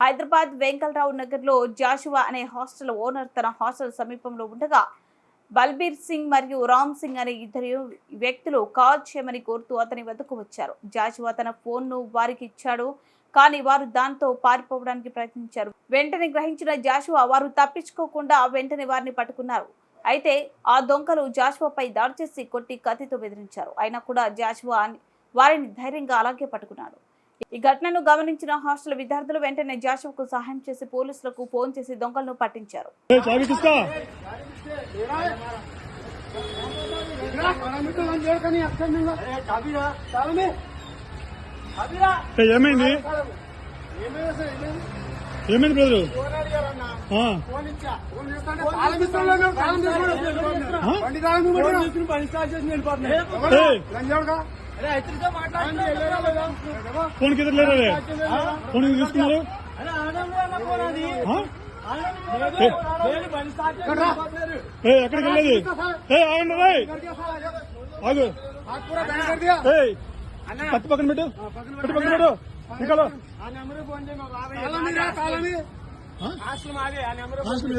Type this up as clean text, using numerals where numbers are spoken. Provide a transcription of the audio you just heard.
హైదరాబాద్ వెంకటరావు నగర్ లో జాషువా అనే hostel owner తన హాస్టల్ సమీపంలో ఉండగా బల్బీర్ సింగ్ మరియు రామ్ సింగ్ అనే ఇద్దరు వ్యక్తులు కాల్ చేయమని కోరుతూ అతని వద్దకు వచ్చారు. జాషువా తన ఫోన్ ను వారికి ఇచ్చాడు. కానీ వారు దాంతో పారిపోవడానికి ప్రయత్నించారు. వెంటనే గ్రహించిన జాషువా వారు తప్పించుకోకుండా వెంటనే వారిని పట్టుకున్నారు. అయితే ఆ దొంగలు జాషువాపై దాడి చేసి కొట్టి కత్తితో బెదిరించారు. అయినా కూడా జాషువా వారిని ధైర్యంగా అలాగే పట్టుకున్నాడు. ఈ ఘటనను గమనించిన హాస్టల్ విద్యార్థులు వెంటనే జాషువాకు సహాయం చేసి పోలీసులకు ఫోన్ చేసి దొంగలను పట్టించారు. फोन किधर ले रहे फोन తీసుకున్నారు ఎక్కడికి వెళ్ళేది ఆగు కత్తి పక్కన పెట్టు కత్తి పక్కన పెట్టు నికాలో హాస్టల్